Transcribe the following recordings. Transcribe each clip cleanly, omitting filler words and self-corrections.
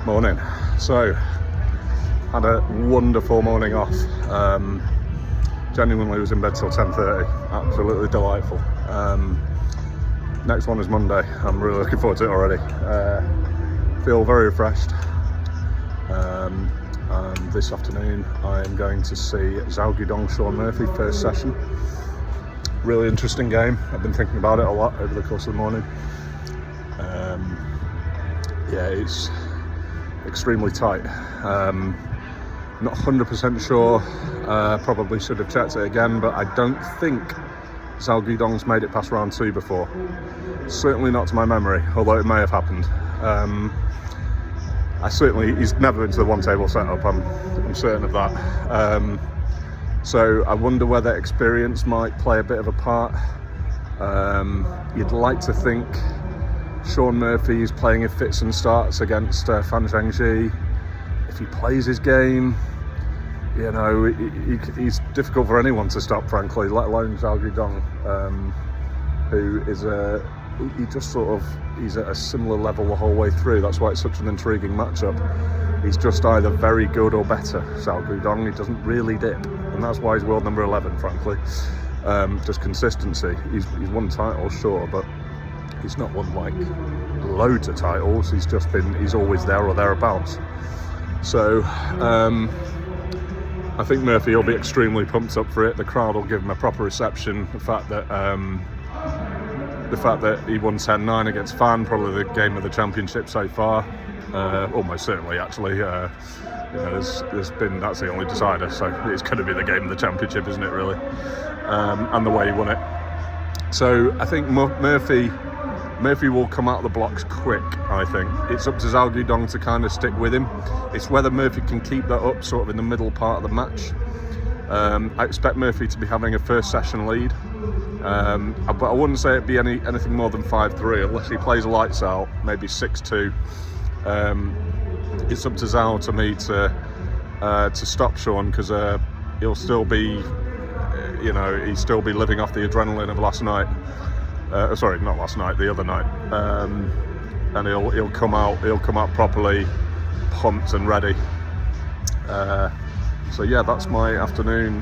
Morning. So, had a wonderful morning off. Genuinely was in bed till 10:30. Absolutely delightful. Next one is Monday. I'm really looking forward to it already. Feel very refreshed. And this afternoon I am going to see Zhao Guidong, Sean Murphy, first session. Really interesting game. I've been thinking about it a lot over the course of the morning. Yeah, it's extremely tight. Not 100% sure. Probably should have checked it again, but I don't think Zhao Guidong's made it past round 2 before. Certainly not to my memory, although it may have happened. He's never been to the one table setup. I'm certain of that. So I wonder whether experience might play a bit of a part. You'd like to think Sean Murphy is playing in fits and starts against Fan Zhengji. If he plays his game, you know, he's difficult for anyone to stop, frankly, let alone Zhao Guidong, who is he's at a similar level the whole way through. That's why it's such an intriguing matchup. He's just either very good or better, Zhao Guidong. He doesn't really dip, and that's why he's world number 11, frankly. Just consistency. He's won titles, sure, but he's not won like loads of titles. He's always there or thereabouts. So I think Murphy will be extremely pumped up for it. The crowd will give him a proper reception. The fact that he won 10-9 against Fan, probably the game of the championship so far. Almost certainly, actually. That's the only decider, so it's going to be the game of the championship, isn't it, really? And the way he won it. So I think Murphy will come out of the blocks quick, I think. It's up to Zhao Guidong to kind of stick with him. It's whether Murphy can keep that up sort of in the middle part of the match. I expect Murphy to be having a first session lead. But I wouldn't say it'd be anything more than 5-3 unless he plays lights out, maybe 6-2. It's up to Zhao, to me, to stop Sean, because he'll still be, he'll still be living off the adrenaline of last night. Sorry, not last night, the other night. And he'll come out properly pumped and ready. So yeah, that's my afternoon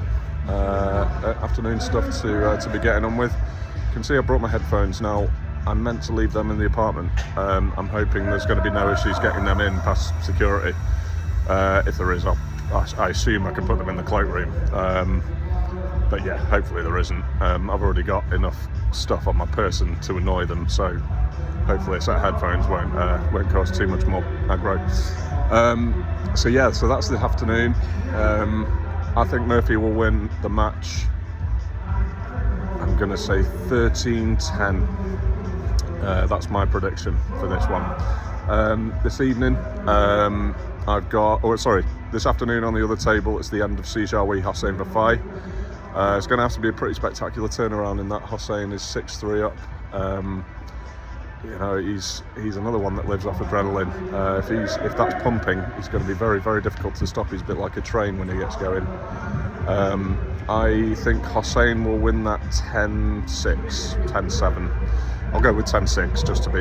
stuff to be getting on with. You can see I brought my headphones now. I'm meant to leave them in the apartment. I'm hoping there's going to be no issues getting them in past security. If there is, I assume I can put them in the cloakroom. But yeah, hopefully there isn't. I've already got enough stuff on my person to annoy them, so hopefully a set of headphones won't cause too much more aggro. So that's the afternoon. I think Murphy will win the match. I'm going to say 13-10. That's my prediction for this one. This evening, this afternoon on the other table, it's the end of Si Jiahui Hossein Vafai. It's going to have to be a pretty spectacular turnaround in that. Hossein is 6-3 up. He's another one that lives off adrenaline. If that's pumping, he's going to be very, very difficult to stop. He's a bit like a train when he gets going. I think Hossein will win that 10-6, 10-7. I'll go with 10-6 just to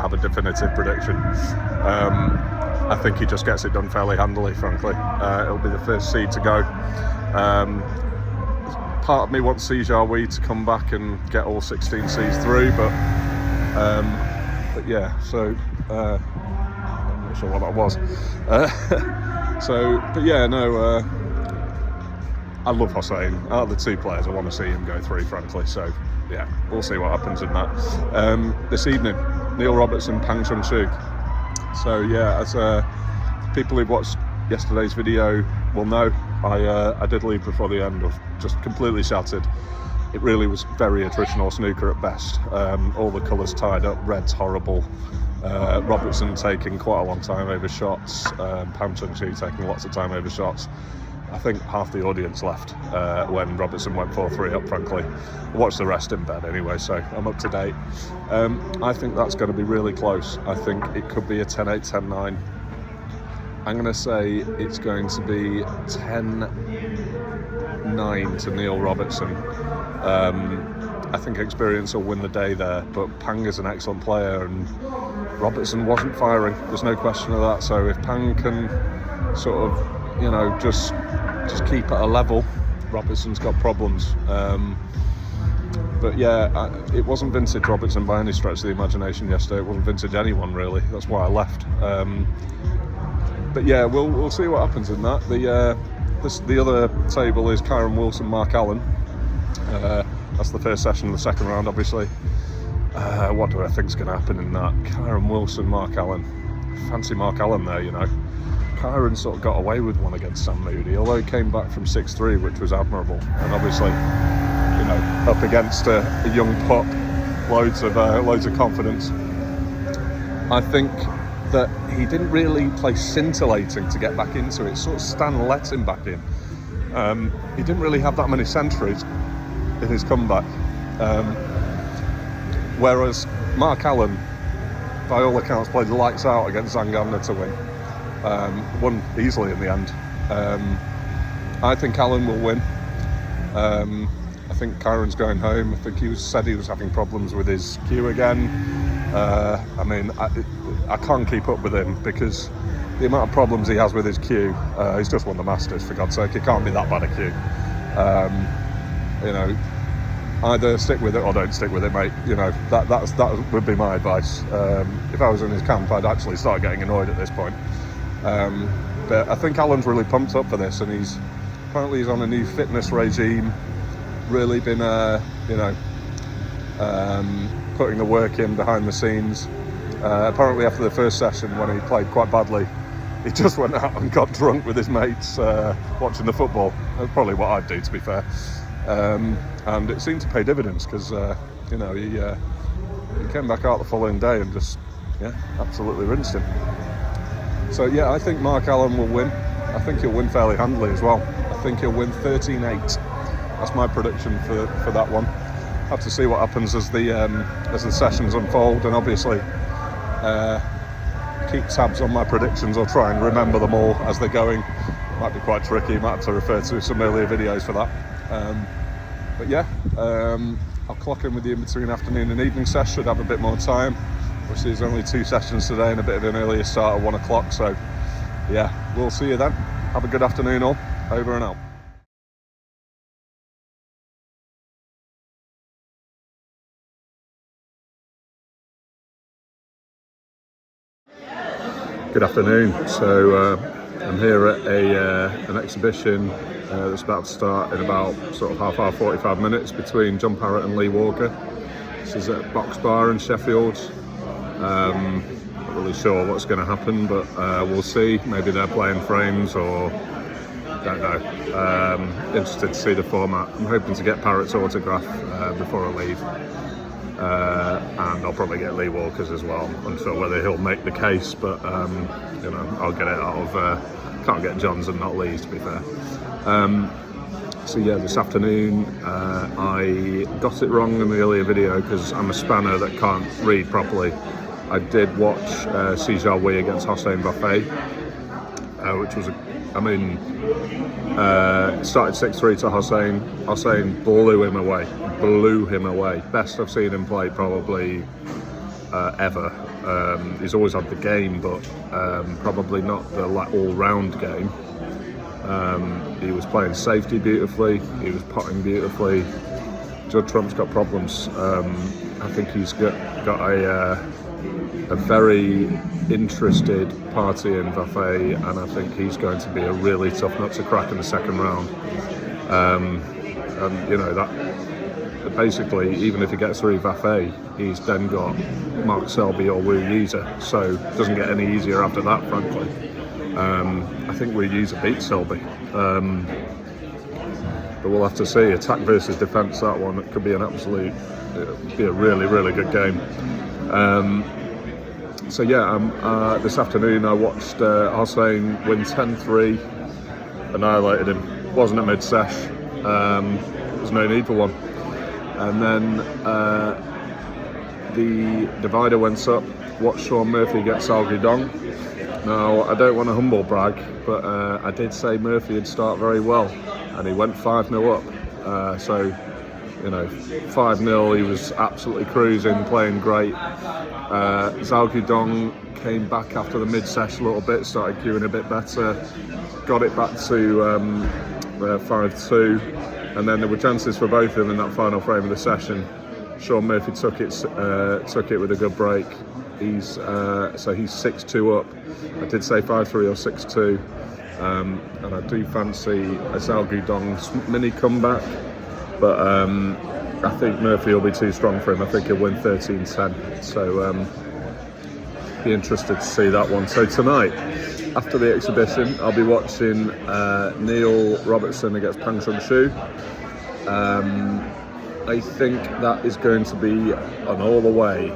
have a definitive prediction. I think he just gets it done fairly handily, frankly. It'll be the first seed to go. Part of me wants Si Jiahui to come back and get all 16 seeds through, but yeah, so I'm not sure what that was. I love Hossein. Out of the two players, I want to see him go through, frankly. So yeah, we'll see what happens in that. This evening, Neil Robertson, Pang Chun-Chu. So yeah, as people who've watched yesterday's video will know, I did leave before the end. Of just completely shattered. It really was very attritional snooker at best. All the colours tied up, red's horrible. Robertson taking quite a long time over shots. Pang Chun-Chu taking lots of time over shots. I think half the audience left when Robertson went 4-3 up, frankly. I watched the rest in bed anyway, so I'm up to date. I think that's going to be really close. I think it could be a 10-8, 10-9. I'm going to say it's going to be 10-9 to Neil Robertson. I think experience will win the day there, but Pang is an excellent player, and Robertson wasn't firing. There's no question of that. So if Pang can sort of, you know, just keep at a level, Robertson's got problems. But yeah, it wasn't vintage Robertson by any stretch of the imagination yesterday. It wasn't vintage anyone really. That's why I left. But yeah, we'll see what happens in that. The other table is Kyron Wilson, Mark Allen. That's the first session of the second round, obviously. What do I think's going to happen in that? Kyron Wilson, Mark Allen. Fancy Mark Allen there, you know. Kyron sort of got away with one against Sam Moody, although he came back from 6-3, which was admirable. And obviously, you know, up against a young pup, loads of confidence. I think that he didn't really play scintillating to get back into it. Sort of Stan let him back in. He didn't really have that many centuries in his comeback. Whereas Mark Allen, by all accounts, played lights out against Zangander to win. Won easily in the end. I think Allen will win. I think Kyron's going home. I think said he was having problems with his cue again. I mean, I can't keep up with him because the amount of problems he has with his cue. He's just won the Masters, for God's sake. He can't be that bad a cue. You know, either stick with it or don't stick with it, mate. You know, that would be my advice. If I was in his camp, I'd actually start getting annoyed at this point. But I think Alan's really pumped up for this, and he's on a new fitness regime. Really been, putting the work in behind the scenes. Apparently, after the first session, when he played quite badly, he just went out and got drunk with his mates watching the football. That's probably what I'd do, to be fair. And it seemed to pay dividends because, he came back out the following day and just, absolutely rinsed him. So, yeah, I think Mark Allen will win. I think he'll win fairly handily as well. I think he'll win 13-8. That's my prediction for that one. Have to see what happens as the sessions unfold, and obviously keep tabs on my predictions or try and remember them all as they're going. Might be quite tricky. Might have to refer to some earlier videos for that. I'll clock in with you in between afternoon and evening session. Should have a bit more time. Obviously, there's only 2 sessions today and a bit of an earlier start at 1 o'clock. So, yeah, we'll see you then. Have a good afternoon, all. Over and out. Good afternoon. So I'm here at an exhibition that's about to start in about sort of half hour, 45 minutes between John Parrott and Lee Walker. This is at Box Bar in Sheffield. Not really sure what's going to happen, but we'll see. Maybe they're playing frames or don't know. Interested to see the format. I'm hoping to get Parrott's autograph before I leave. And I'll probably get Lee Walker's as well. I'm unsure whether he'll make the case, but I'll get it out of. Can't get John's and not Lee's, to be fair. So yeah, this afternoon I got it wrong in the earlier video because I'm a spanner that can't read properly. I did watch Sijar Wee against Hossein Buffet, which was started 6-3 to Hossein. Hossein blew him away. Best I've seen him play probably ever. He's always had the game, but probably not the all-round game. He was playing safety beautifully. He was putting beautifully. Judd Trump's got problems. I think he's got a very interested party in Buffet, and I think he's going to be a really tough nut to crack in the second round. That basically, even if he gets through Buffet, he's then got Mark Selby or Wu Yeezer, so it doesn't get any easier after that, frankly. I think Wu Yeezer beats Selby, but we'll have to see. Attack versus defence, that one, it could be a really, really good game. This afternoon I watched Hossein win 10-3, annihilated him. Wasn't a mid-sesh. There's no need for one. And then the divider went up. Watched Sean Murphy get Sal Guidong. Now, I don't want to humble brag, but I did say Murphy would start very well, and he went 5-0 up. So 5-0, he was absolutely cruising, playing great. Zhao Guidong came back after the mid-session a little bit, started queuing a bit better, got it back to 5-2, and then there were chances for both of them in that final frame of the session. Sean Murphy took it with a good break. He's 6-2 up. I did say 5-3 or 6-2, and I do fancy a Zhao Guidong's mini comeback, but I think Murphy will be too strong for him. I think he'll win 13-10. So be interested to see that one. So tonight, after the exhibition, I'll be watching Neil Robertson against Pang Chung-Hsu. I think that is going to be an all-the-way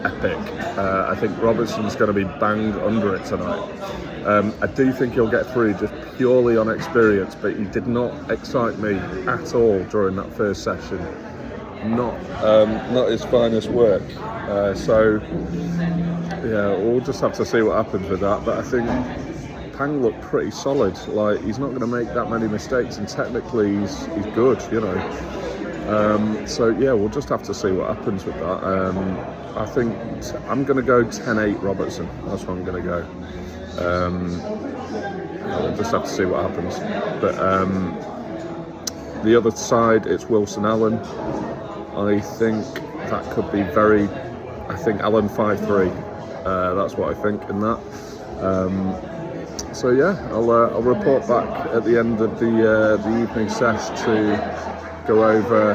epic. I think Robertson's going to be bang under it tonight. I do think he'll get through just purely on experience, but he did not excite me at all during that first session. Not his finest work. So yeah, we'll just have to see what happens with that. But I think Pang looked pretty solid. Like, he's not going to make that many mistakes, and technically he's good, so yeah, we'll just have to see what happens with that. I think I'm going to go 10-8 Robertson. That's what I'm going to go. We'll just have to see what happens. But the other side, it's Wilson Allen. I think that could be I think Allen 5-3. That's what I think in that. So yeah, I'll report back at the end of the evening sesh to go over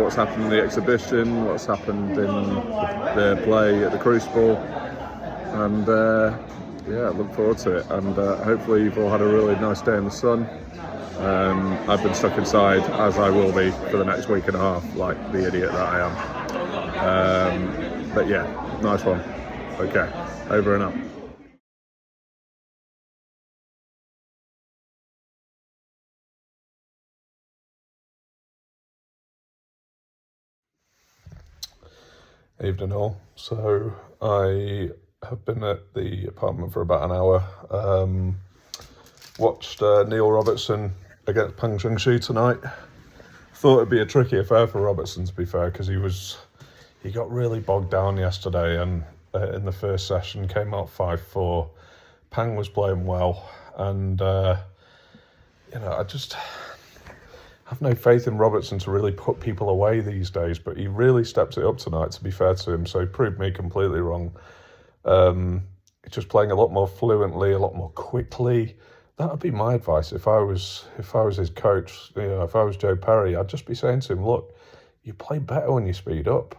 what's happened in the exhibition, what's happened in the play at the Crucible, and yeah, look forward to it. And hopefully you've all had a really nice day in the sun. I've been stuck inside, as I will be for the next week and a half, like the idiot that I am. But yeah, nice one. Okay, over and out. Evening all. So I have been at the apartment for about an hour. Watched Neil Robertson against Pang Chung-Hsu tonight. Thought it'd be a tricky affair for Robertson, to be fair, because he got really bogged down yesterday, and in the first session came out 5-4. Pang was playing well, and I just have no faith in Robertson to really put people away these days, but he really stepped it up tonight, to be fair to him, so he proved me completely wrong. Just playing a lot more fluently, a lot more quickly. That would be my advice if I was his coach. If I was Joe Perry, I'd just be saying to him, look, you play better when you speed up.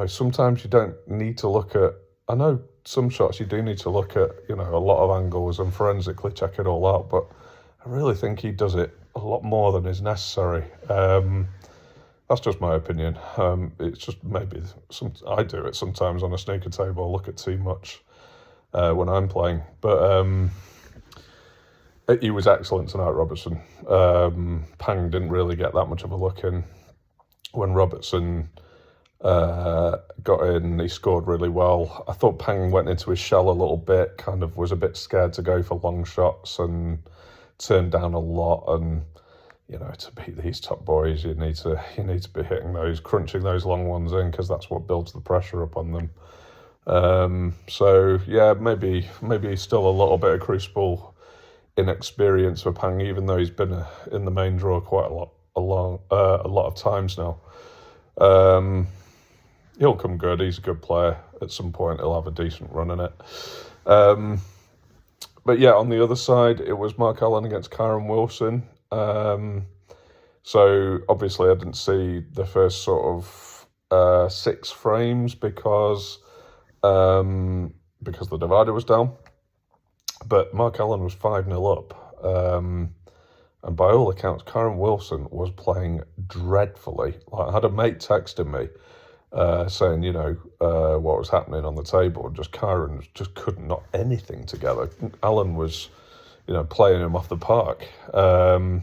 Sometimes you don't need to look at, I know some shots you do need to look at, a lot of angles and forensically check it all out, but I really think he does it a lot more than is necessary. That's just my opinion. It's just maybe I do it sometimes on a snooker table. I look at too much when I'm playing. But he was excellent tonight, Robertson. Pang didn't really get that much of a look in. When Robertson got in, he scored really well. I thought Pang went into his shell a little bit, kind of was a bit scared to go for long shots and turned down a lot. And to beat these top boys, you need to be hitting those, crunching those long ones in, because that's what builds the pressure up on them. So yeah, maybe still a little bit of Crucible inexperience for Pang, even though he's been in the main draw quite a lot of times now. He'll come good. He's a good player. At some point, he'll have a decent run in it. But yeah, on the other side, it was Mark Allen against Kyron Wilson. So obviously I didn't see the first sort of 6 frames because the divider was down. But Mark Allen was 5-0 up. And by all accounts, Kyron Wilson was playing dreadfully. Like, I had a mate texting me saying, what was happening on the table. And Kyron just couldn't knock anything together. Allen was, playing him off the park. And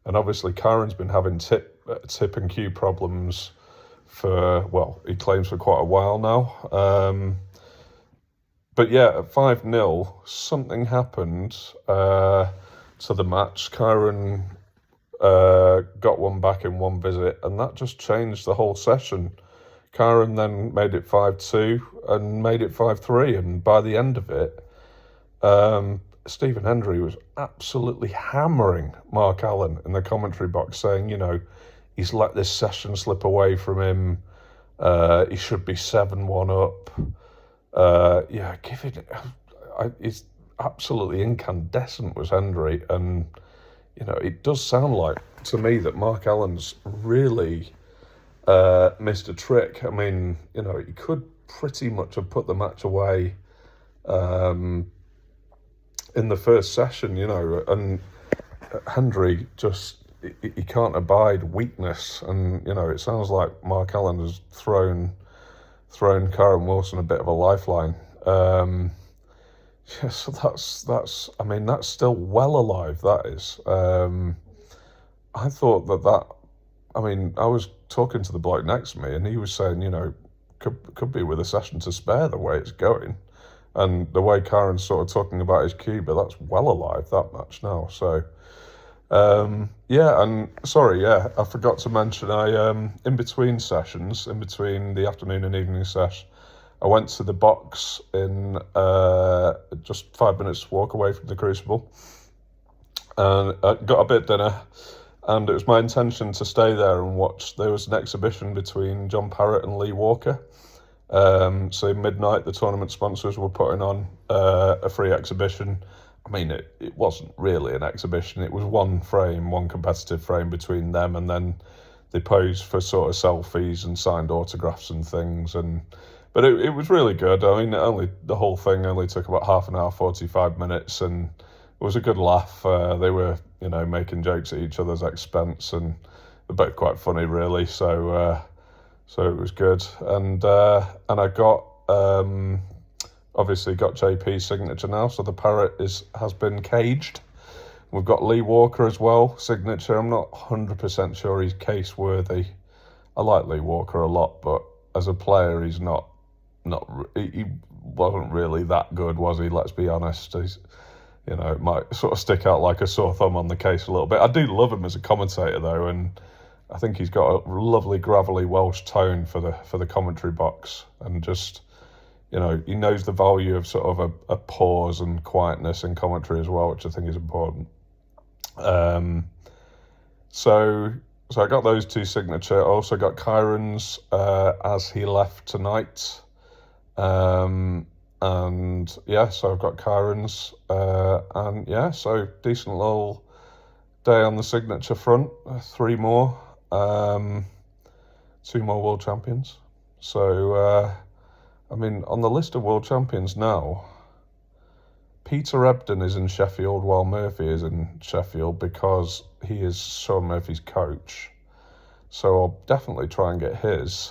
obviously Kyron's been having tip and cue problems he claims for quite a while now. But yeah, at 5-0, something happened to the match. Kyron got one back in one visit, and that just changed the whole session. Karen then made it 5-2 and made it 5-3, and by the end of it, Stephen Hendry was absolutely hammering Mark Allen in the commentary box, saying, he's let this session slip away from him. He should be 7-1 up. Give it. It's absolutely incandescent was Hendry, and it does sound like to me that Mark Allen's really missed a trick. I mean, he could pretty much have put the match away in the first session, and Hendry just, he can't abide weakness, and it sounds like Mark Allen has thrown Karen Wilson a bit of a lifeline. So that's I mean, that's still well alive, that is. I thought that I mean, I was talking to the bloke next to me, and he was saying, could be with a session to spare the way it's going. And the way Karen's sort of talking about his Cuba, that's well alive, that match now. So, I forgot to mention, in between sessions, in between the afternoon and evening sesh, I went to the box in just 5 minutes walk away from the Crucible, and I got a bit of dinner, and it was my intention to stay there and watch. There was an exhibition between John Parrott and Lee Walker. So midnight, the tournament sponsors were putting on a free exhibition. I mean, it wasn't really an exhibition. It was one competitive frame between them, and then they posed for sort of selfies and signed autographs and things. But it was really good. I mean, the whole thing only took about half an hour, 45 minutes, and it was a good laugh. They were, making jokes at each other's expense, and they're both quite funny, really. So it was good. And I got, obviously got JP's signature now, so the Parrot has been caged. We've got Lee Walker as well, signature. I'm not 100% sure he's case worthy. I like Lee Walker a lot, but as a player, he's not. He wasn't really that good, was he? Let's be honest. He's, it might sort of stick out like a sore thumb on the case a little bit. I do love him as a commentator though, and I think he's got a lovely gravelly Welsh tone for the commentary box, and just, he knows the value of sort of a pause and quietness in commentary as well, which I think is important. So I got those two signature. I also got Kyron's as he left tonight. So I've got Kyron's, so decent little day on the signature front. 3 more, 2 more world champions. So, on the list of world champions now, Peter Ebden is in Sheffield while Murphy is in Sheffield because he is Sean Murphy's coach. So I'll definitely try and get his.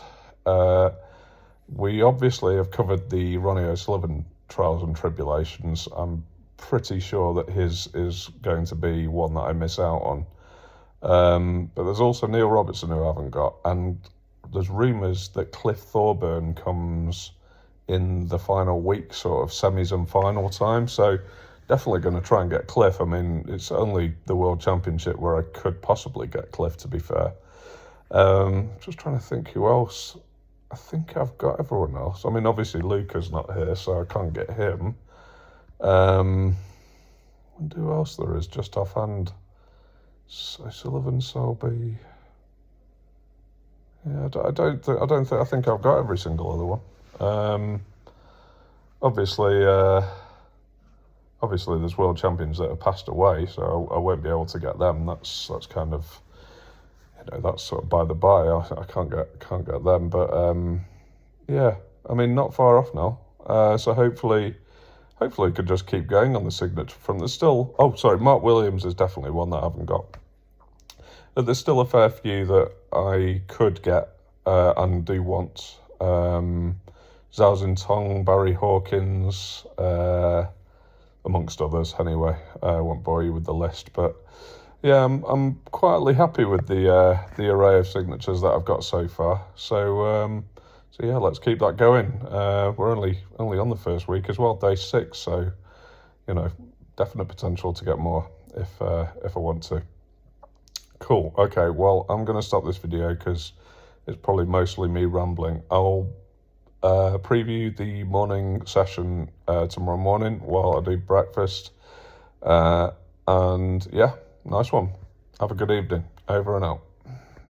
We obviously have covered the Ronnie O'Sullivan trials and tribulations. I'm pretty sure that his is going to be one that I miss out on. But there's also Neil Robertson who I haven't got, and there's rumours that Cliff Thorburn comes in the final week, sort of semis and final time. So definitely going to try and get Cliff. I mean, it's only the World Championship where I could possibly get Cliff, to be fair. Just trying to think who else. I think I've got everyone else. I mean, obviously Luca's not here, so I can't get him. Wonder who else there is just offhand. Sullivan, Selby. Yeah, I think I've got every single other one. Obviously there's world champions that have passed away, so I won't be able to get them. That's kind of, that's sort of by the by. I can't get them, but not far off now. So hopefully could just keep going on the signature front. There's still, Mark Williams is definitely one that I haven't got. But there's still a fair few that I could get and do want. Zhao Zintong, Barry Hawkins, amongst others anyway. I won't bore you with the list, but yeah, I'm quietly happy with the array of signatures that I've got so far. So let's keep that going. We're only on the first week as well, day 6. So, definite potential to get more if I want to. Cool. Okay, well, I'm going to stop this video because it's probably mostly me rambling. I'll preview the morning session tomorrow morning while I do breakfast. And yeah, nice one. Have a good evening. Over and out.